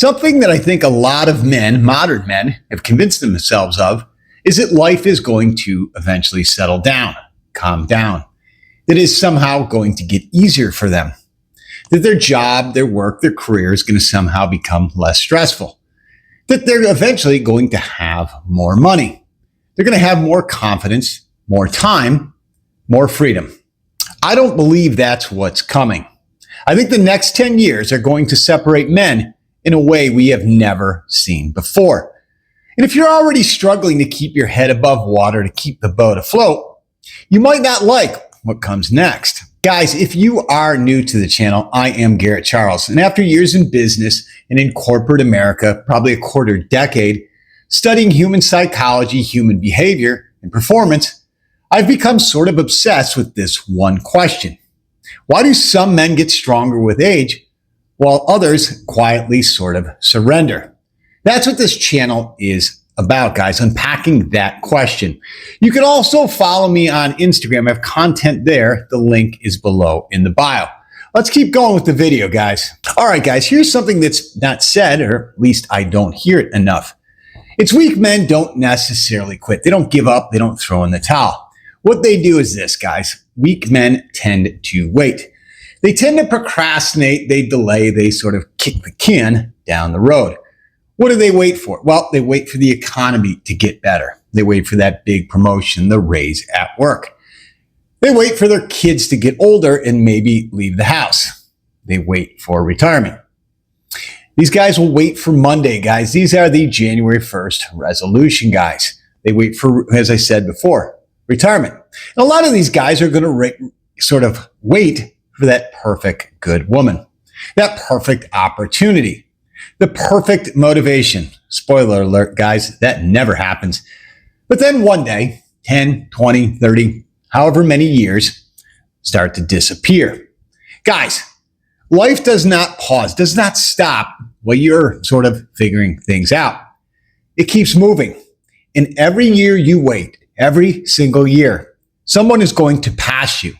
Something that I think a lot of men, modern men, have convinced themselves of is that life is going to eventually settle down, calm down, that is somehow going to get easier for them, that their job, their work, their career is going to somehow become less stressful, that they're eventually going to have more money, they're going to have more confidence, more time, more freedom. I don't believe that's what's coming. I think the next 10 years are going to separate men in a way we have never seen before. And if you're already struggling to keep your head above water, to keep the boat afloat, you might not like what comes next. Guys, if you are new to the channel, I am Garrett Charles. And after years in business and in corporate America, probably a quarter decade, studying human psychology, human behavior, and performance, I've become sort of obsessed with this one question. Why do some men get stronger with age while others quietly sort of surrender? That's what this channel is about, guys, unpacking that question. You can also follow me on Instagram. I have content there. The link is below in the bio. Let's keep going with the video, guys. All right, guys, here's something that's not said, or at least I don't hear it enough. It's weak men don't necessarily quit. They don't give up. They don't throw in the towel. What they do is this, guys. Weak men tend to wait. They tend to procrastinate, they delay, they sort of kick the can down the road. What do they wait for? Well, they wait for the economy to get better. They wait for that big promotion, the raise at work. They wait for their kids to get older and maybe leave the house. They wait for retirement. These guys will wait for Monday, guys. These are the January 1st resolution guys. They wait for, as I said before, retirement. And a lot of these guys are going to sort of wait for that perfect good woman, that perfect opportunity, the perfect motivation. Spoiler alert, guys, that never happens. But then one day, 10, 20, 30, however many years, start to disappear. Guys, life does not pause, does not stop while you're sort of figuring things out. It keeps moving. And every year you wait, every single year, someone is going to pass you.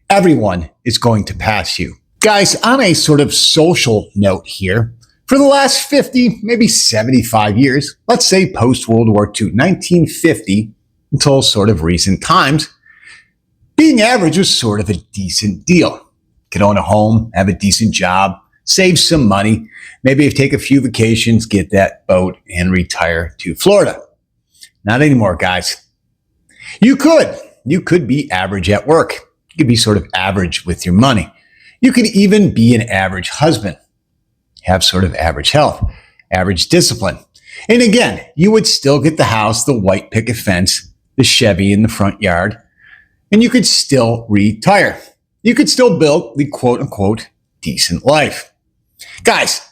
Everyone is going to pass you. Guys, on a sort of social note here, for the last 50, maybe 75 years, let's say post-World War II, 1950 until sort of recent times, being average was sort of a decent deal. You could own a home, have a decent job, save some money, maybe take a few vacations, get that boat, and retire to Florida. Not anymore, guys. You could be average at work. You could be sort of average with your money. You could even be an average husband, have sort of average health, average discipline. And again, you would still get the house, the white picket fence, the Chevy in the front yard, and you could still retire. You could still build the quote unquote decent life. Guys,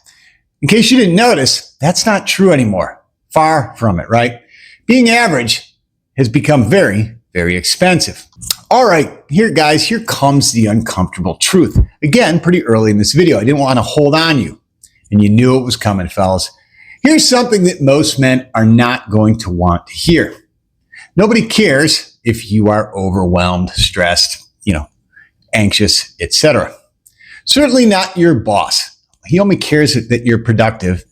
in case you didn't notice, that's not true anymore. Far from it, right? Being average has become very, very expensive. All right, here guys, here comes the uncomfortable truth. Again, pretty early in this video, I didn't want to hold on you, and you knew it was coming, fellas. Here's something that most men are not going to want to hear. Nobody cares if you are overwhelmed, stressed, anxious, etc. Certainly not your boss. He only cares that you're productive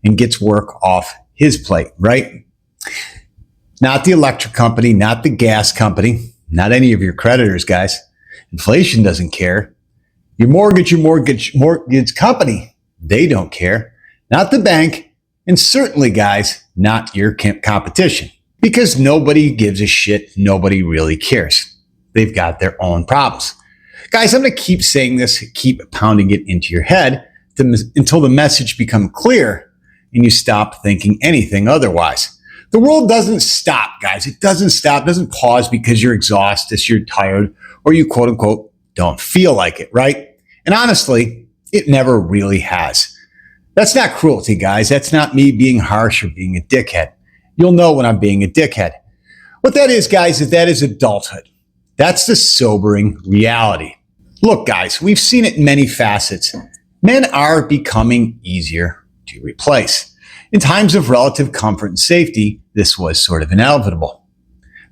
and gets work off his plate, right? Not the electric company, not the gas company, not any of your creditors, guys. Inflation doesn't care. Your mortgage company, they don't care. Not the bank, and certainly, guys, not your competition. Because nobody gives a shit. Nobody really cares. They've got their own problems. Guys, I'm going to keep saying this, keep pounding it into your head until the message becomes clear and you stop thinking anything otherwise. The world doesn't stop, guys. It doesn't stop, doesn't pause because you're exhausted, you're tired, or you quote unquote don't feel like it, right? And honestly, it never really has. That's not cruelty, guys. That's not me being harsh or being a dickhead. You'll know when I'm being a dickhead. What that is, guys, that is adulthood. That's the sobering reality. Look, guys, we've seen it in many facets. Men are becoming easier to replace. In times of relative comfort and safety, this was sort of inevitable.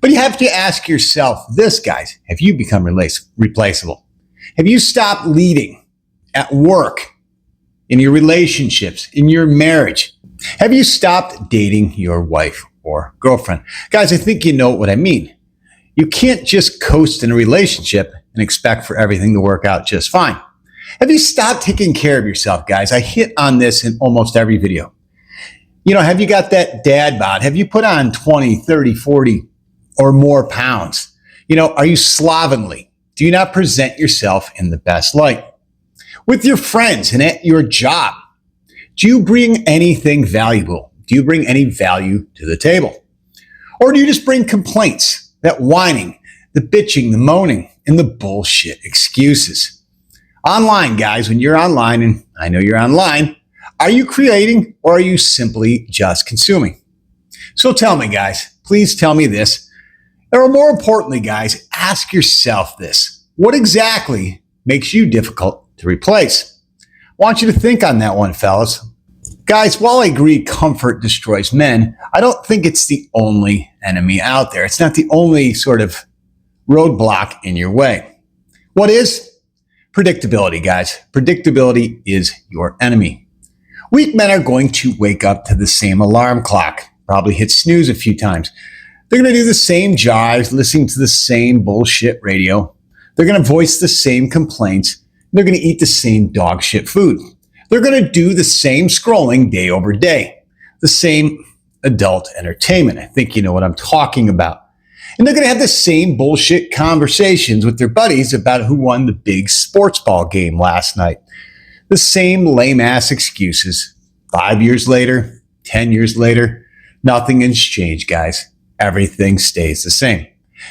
But you have to ask yourself this, guys. Have you become replaceable? Have you stopped leading at work, in your relationships, in your marriage? Have you stopped dating your wife or girlfriend? Guys, I think you know what I mean. You can't just coast in a relationship and expect for everything to work out just fine. Have you stopped taking care of yourself, guys? I hit on this in almost every video. Have you got that dad bod? Have you put on 20, 30, 40 or more pounds? Are you slovenly? Do you not present yourself in the best light? With your friends and at your job, do you bring anything valuable? Do you bring any value to the table? Or do you just bring complaints, that whining, the bitching, the moaning, and the bullshit excuses? Online, guys, when you're online, and I know you're online, are you creating or are you simply just consuming? So tell me, guys, please tell me this. Or more importantly, guys, ask yourself this. What exactly makes you difficult to replace? I want you to think on that one, fellas. Guys, while I agree comfort destroys men, I don't think it's the only enemy out there. It's not the only sort of roadblock in your way. What is? Predictability, guys. Predictability is your enemy. Weak men are going to wake up to the same alarm clock, probably hit snooze a few times. They're going to do the same jives, listening to the same bullshit radio. They're going to voice the same complaints. They're going to eat the same dog shit food. They're going to do the same scrolling day over day, the same adult entertainment. I think you know what I'm talking about. And they're going to have the same bullshit conversations with their buddies about who won the big sports ball game last night. The same lame ass excuses. 5 years later, 10 years later, nothing has changed, guys. Everything stays the same.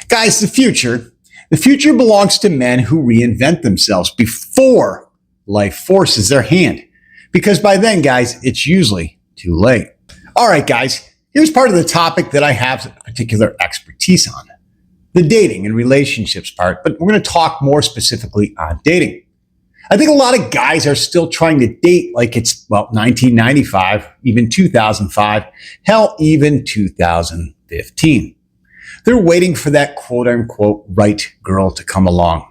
Guys, the future belongs to men who reinvent themselves before life forces their hand. Because by then, guys, it's usually too late. All right, guys, here's part of the topic that I have particular expertise on. The dating and relationships part, but we're going to talk more specifically on dating. I think a lot of guys are still trying to date like it's, 1995, even 2005, hell, even 2015. They're waiting for that quote unquote right girl to come along.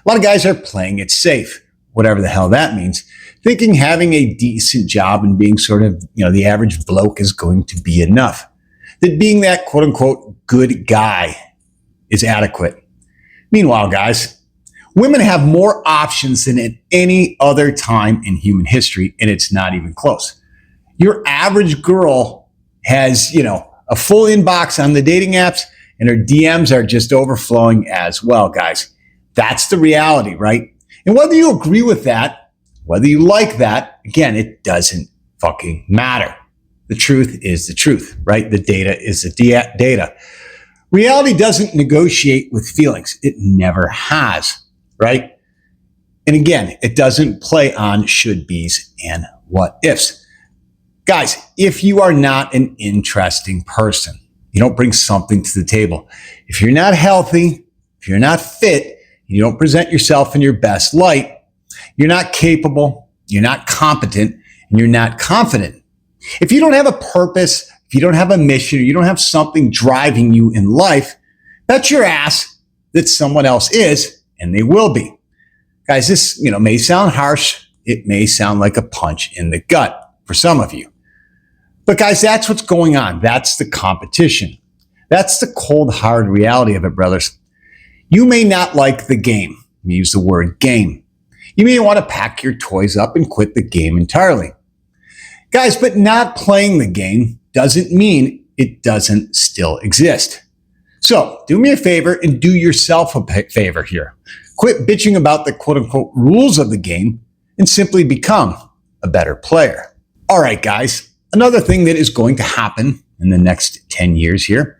A lot of guys are playing it safe, whatever the hell that means, thinking having a decent job and being sort of, the average bloke is going to be enough. That being that quote unquote good guy is adequate. Meanwhile, guys, women have more options than at any other time in human history, and it's not even close. Your average girl has, a full inbox on the dating apps, and her DMs are just overflowing as well, guys. That's the reality, right? And whether you agree with that, whether you like that, again, it doesn't fucking matter. The truth is the truth, right? The data is the data. Reality doesn't negotiate with feelings. It never has, right? And again, it doesn't play on should be's and what ifs. Guys, if you are not an interesting person, you don't bring something to the table. If you're not healthy, if you're not fit, you don't present yourself in your best light, you're not capable, you're not competent, and you're not confident. If you don't have a purpose, if you don't have a mission, or you don't have something driving you in life, bet your ass that someone else is, and they will be. Guys, this, may sound harsh. It may sound like a punch in the gut for some of you. But guys, that's what's going on. That's the competition. That's the cold, hard reality of it, brothers. You may not like the game. Let me use the word game. You may want to pack your toys up and quit the game entirely. Guys, but not playing the game doesn't mean it doesn't still exist. So do me a favor and do yourself a favor here. Quit bitching about the quote unquote rules of the game and simply become a better player. All right, guys. Another thing that is going to happen in the next 10 years here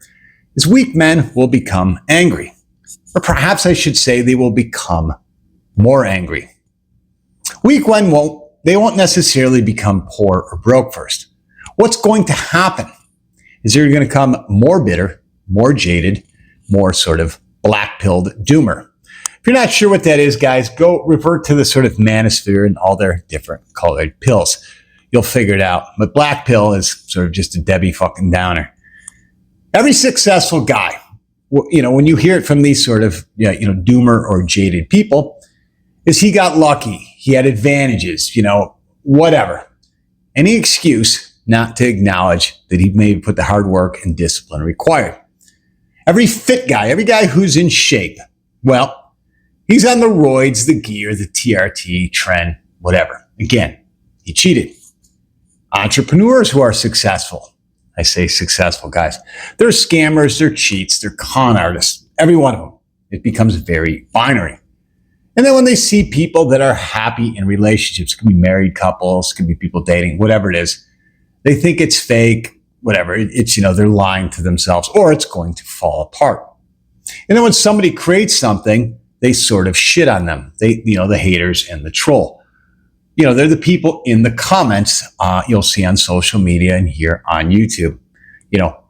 is weak men will become angry. Or perhaps I should say they will become more angry. Weak men won't necessarily become poor or broke first. What's going to happen is they're going to become more bitter, more jaded, more sort of black-pilled doomer. If you're not sure what that is, guys, go revert to the sort of manosphere and all their different colored pills. You'll figure it out. But black pill is sort of just a Debbie fucking Downer. Every successful guy, when you hear it from these sort of, doomer or jaded people, is he got lucky. He had advantages, whatever. Any excuse not to acknowledge that he may put the hard work and discipline required. Every fit guy, every guy who's in shape, well, he's on the roids, the gear, the TRT, trend, whatever. Again, he cheated. Entrepreneurs who are successful, I say successful guys, they're scammers, they're cheats, they're con artists, every one of them. It becomes very binary. And then when they see people that are happy in relationships, it can be married couples, it can be people dating, whatever it is, they think it's fake, whatever. It's, they're lying to themselves or it's going to fall apart. And then when somebody creates something, they sort of shit on them. The haters and the troll. They're the people in the comments you'll see on social media and here on YouTube.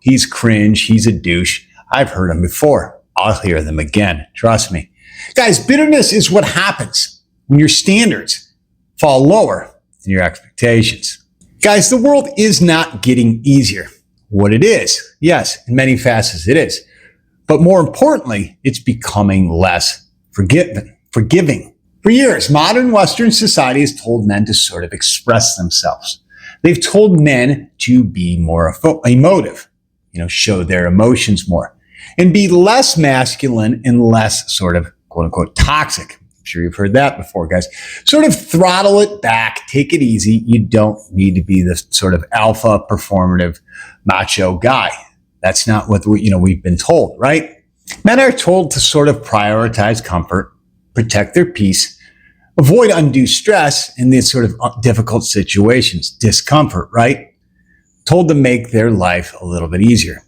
He's cringe, he's a douche. I've heard them before. I'll hear them again. Trust me. Guys, bitterness is what happens when your standards fall lower than your expectations. Guys, the world is not getting easier. What it is, yes, in many facets it is. But more importantly, it's becoming less forgiving. For years, modern Western society has told men to sort of express themselves. They've told men to be more emotive, show their emotions more, and be less masculine and less sort of quote unquote toxic. I'm sure you've heard that before, guys. Sort of throttle it back, take it easy. You don't need to be the sort of alpha performative macho guy. That's not what we've been told, right? Men are told to sort of prioritize comfort, protect their peace, avoid undue stress in these sort of difficult situations, discomfort, right? Told to make their life a little bit easier.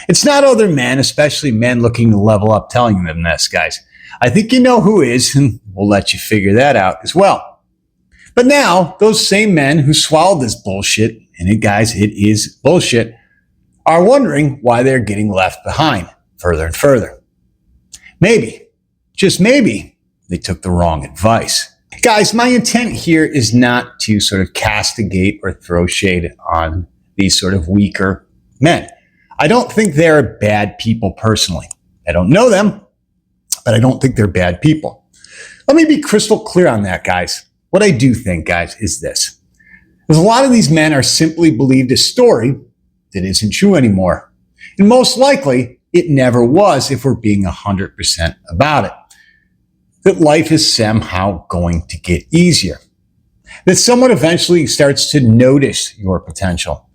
It's not other men, especially men looking to level up, telling them this, guys. I think you know who is, and we'll let you figure that out as well. But now, those same men who swallowed this bullshit, and it is bullshit, are wondering why they're getting left behind further and further. Maybe, just maybe, they took the wrong advice. Guys, my intent here is not to sort of castigate or throw shade on these sort of weaker men. I don't think they're bad people personally. I don't know them, but I don't think they're bad people. Let me be crystal clear on that, guys. What I do think, guys, is this. Because a lot of these men are simply believed a story that isn't true anymore. And most likely, it never was if we're being 100% about it. That life is somehow going to get easier. That someone eventually starts to notice your potential.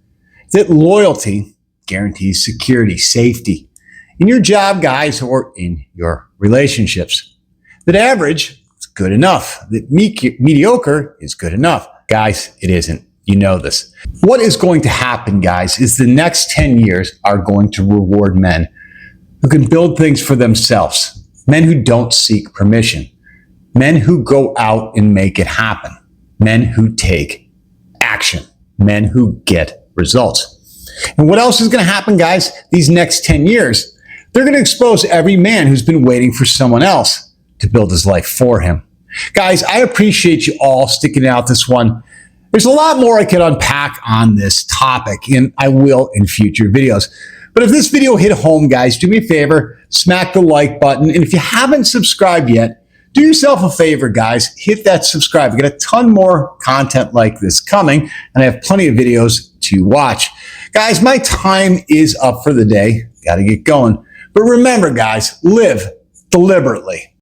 That loyalty guarantees security, safety in your job, guys, or in your relationships. That average is good enough. That mediocre is good enough. Guys, it isn't. You know this. What is going to happen, guys, is the next 10 years are going to reward men who can build things for themselves. Men who don't seek permission. Men who go out and make it happen. Men who take action. Men who get results. And what else is going to happen, guys? These next 10 years, they're going to expose every man who's been waiting for someone else to build his life for him. Guys, I appreciate you all sticking out this one. There's a lot more I could unpack on this topic, and I will in future videos. But if this video hit home, guys, do me a favor, smack the like button. And if you haven't subscribed yet, do yourself a favor, guys, hit that subscribe. We got a ton more content like this coming, and I have plenty of videos to watch. Guys, my time is up for the day. Got to get going. But remember, guys, live deliberately.